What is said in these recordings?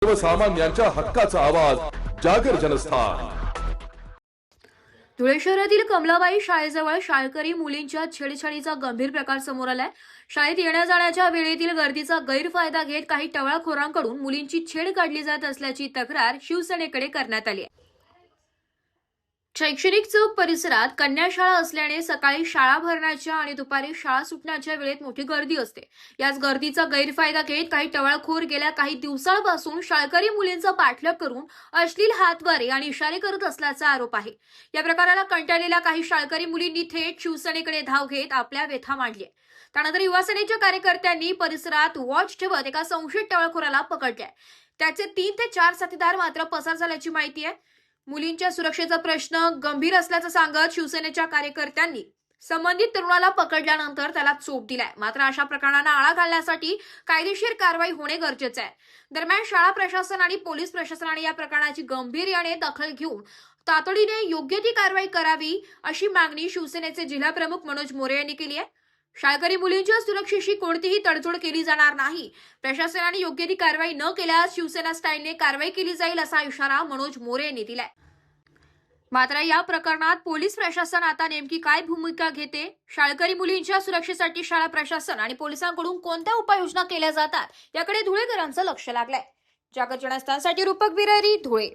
सर्वसामान्यांच्या हक्काचा आवाज जागर जनस्थान। धुळे शहरातील कमलाबाई शाळेजवळ शाळकरी मुलींच्या छेडछाडीचा गंभीर प्रकार समोर आलाय। शाळेत येण्या जाण्याच्या वेळेतील गर्दीचा गैरफायदा घेत काही टवाळखोरांकडून मुलींची छेड काढली जात असल्याची तक्रार शिवसेनेकडे करण्यात आली आहे। शैक्षणिक चौक परिसरात कन्या शाळा असल्याने सकाळी शाळा भरण्याच्या आणि दुपारी शाळा सुटण्याच्या वेळेत मोठी गर्दी असते। याच गर्दीचा गैरफायदा घेत काही टवाळखोर गेल्या काही दिवसांपासून शाळकरी मुलींचा पाठलाग करून अश्लील हातवारे आणि इशारे करत असल्याचा आरोप आहे। या प्रकाराला कंटाळलेल्या काही शाळकरी मुलींनी थेट शिवसेनेकडे धाव घेत आपल्या व्यथा मांडली। त्यानंतर युवासेनेच्या कार्यकर्त्यांनी परिसरात वॉच ठेवत एका संशयित टवाळखोराला पकडले। त्याचे 3 ते 4 साथीदार मात्र पसार झाल्याची माहिती आहे। मुलींच्या सुरक्षेचा प्रश्न गंभीर असल्याचं सांगत शिवसेनेच्या कार्यकर्त्यांनी संबंधित तरुणाला पकडल्यानंतर त्याला चोप दिलाय। मात्र अशा प्रकरणांना आळा घालण्यासाठी कायदेशीर कारवाई होणे गरजेचे आहे। दरम्यान शाळा प्रशासन आणि पोलीस प्रशासनाने या प्रकरणाची गांभीर्याने दखल घेऊन तातडीने योग्य ती कारवाई करावी अशी मागणी शिवसेनेचे जिल्हा प्रमुख मनोज मोरे यांनी केली आहे। शाळकरी मुलींच्या सुरक्षेशी कोणतीही तडजोड केली जाणार नाही। प्रशासनाने योग्य ती कारवाई न केल्यास शिवसेना स्टाईलने कारवाई केली जाईल असा इशारा मनोज मोरे यांनी दिलाय। मात्र या प्रकरणात पोलीस प्रशासन आता नेमकी काय भूमिका घेते, शाळकरी मुलींच्या सुरक्षेसाठी शाळा प्रशासन आणि पोलिसांकडून कोणत्या उपाययोजना केल्या जातात याकडे धुळेकरांचं लक्ष लागलंय। जागर जनस्थानसाठी रूपक बिरारी, धुळे।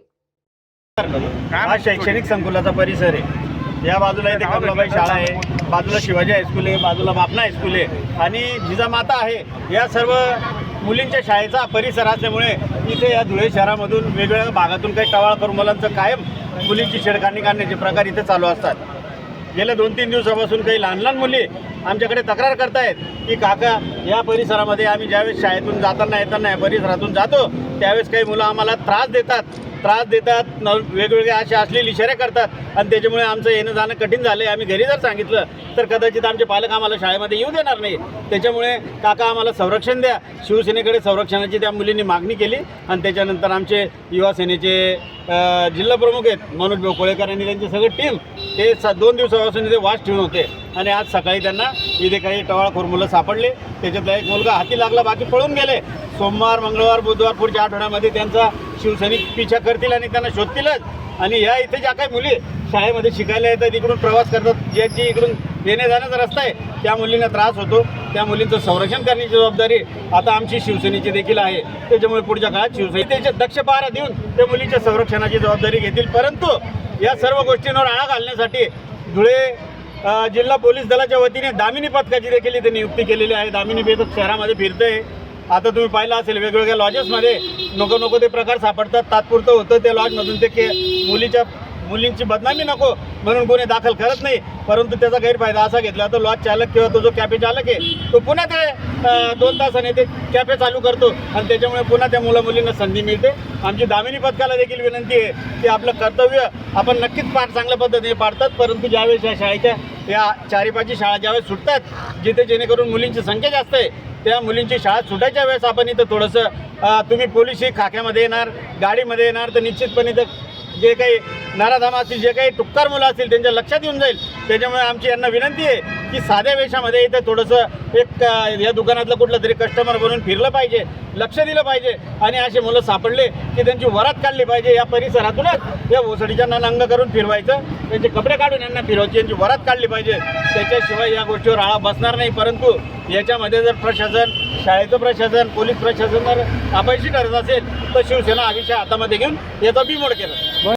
हा शैक्षणिक संकुलाचा परिसर आहे। या बाजूला इथे कमलाबाई शाळा आहे, बाजूला शिवाजी हायस्कूल आहे, बाजूला बापना हायस्कूल आहे आणि जिजामाता आहे। या सर्व मुलींच्या शाळेचा परिसर असल्यामुळे इथे या धुळे शहरामधून वेगवेगळ्या भागातून काही टवाळखोर मुलांचं कायम मुलींची छेडखानी करण्याचे प्रकार इथे चालू असतात। गेल्या 2-3 दिवसापासून काही लहान लहान मुली आमच्याकडे तक्रार करतायत की काका या परिसरामध्ये आम्ही ज्यावेळेस शाळेतून जाताना येताना या परिसरातून जातो त्यावेळेस काही मुलं आम्हाला त्रास देतात वेगवेगळे असे अश्लील इशारे करतात आणि त्याच्यामुळे आमचं येणं जाणं कठीण झालं आहे। आम्ही घरी जर सांगितलं तर कदाचित आमचे पालक आम्हाला शाळेमध्ये येऊ देणार नाही। त्याच्यामुळे काका आम्हाला संरक्षण द्या। शिवसेनेकडे संरक्षणाची त्या मुलींनी मागणी केली आणि त्याच्यानंतर आमचे युवा सेनेचे जिल्हा प्रमुख आहेत मनोज कोळेकर आणि त्यांची सगळी टीम ते 2 दिवसापासून इथे वास ठेवून होते आणि आज सकाळी त्यांना इथे काही टवाळखोर मुलं सापडले। त्याच्यातला एक मुलगा हाती लागला, बाकी पळून गेले। सोमवार, मंगळवार, बुधवार पुढच्या आठवड्यामध्ये त्यांचा शिवसैनिक पिछा करतील आणि त्यांना शोधतीलच। आणि ह्या इथे ज्या काही मुली शाळेमध्ये शिकायला येतात, इकडून प्रवास करतात, ज्याची इकडून येण्या जाण्याचा रस्ता आहे त्या मुलींना त्रास होतो, त्या मुलींचं संरक्षण करण्याची जबाबदारी आता आमची शिवसेनेची देखील आहे। त्याच्यामुळे पुढच्या काळात शिवसेनेचे दक्ष पहारा देऊन त्या मुलींच्या संरक्षणाची जबाबदारी घेतील। परंतु या सर्व गोष्टींवर आळा घालण्यासाठी धुळे जिल्हा पोलीस दलाच्या वतीने दामिनी पथकाची देखील इथे नियुक्ती केलेली आहे। दामिनी पथक शहरामध्ये फिरतंय। आता तुम्ही पाहिलं असेल वेगवेगळ्या लॉजेसमध्ये नको ते प्रकार सापडतात। तात्पुरतं होतं त्या लॉजमधून ते मुलींची बदनामी नको म्हणून कोणी दाखल करत नाही, परंतु त्याचा गैरफायदा असा घेतला तर लॉज चालक किंवा तो जो कॅफे चालक आहे तो पुन्हा ते 2 तासाने ते कॅफे चालू करतो आणि त्याच्यामुळे पुन्हा त्या मुलींना संधी मिळते। आमची दामिनी पथकाला देखील विनंती आहे की आपलं कर्तव्य आपण नक्कीच चांगल्या पद्धतीने पाडतात, परंतु ज्यावेळेस या शाळेच्या या 4-5 शाळा ज्यावेळेस सुटतात जिथे जेणेकरून मुलींची संख्या जास्त आहे त्या मुलींची शाळा सुटायच्या वेळेस आपण इथं थोडंसं तुम्ही पोलिसी खाक्यामध्ये येणार, गाडीमध्ये येणार तर निश्चितपणे तर जे काही नाराधाम असतील, जे काही टुक्कार मुलं असतील त्यांच्या लक्षात येऊन जाईल। त्याच्यामुळे आमची यांना विनंती आहे की साध्या वेशामध्ये इथं थोडंसं एक या दुकानातलं कुठलं तरी कस्टमर बनून फिरलं पाहिजे, लक्ष दिलं पाहिजे आणि असे मुलं सापडले की त्यांची वरात काढली पाहिजे। या परिसरातूनच या भोसडीच्या नंग करून फिरवायचं, त्यांचे कपडे काढून यांना फिरवायची, यांची वरात काढली पाहिजे। त्याच्याशिवाय या गोष्टीवर आळा बसणार नाही। परंतु याच्यामध्ये जर प्रशासन, शाळेचं प्रशासन, पोलीस प्रशासन जर अपयशी ठरत असेल तर शिवसेना हा विषय हातामध्ये घेऊन याचा बिमोड केला।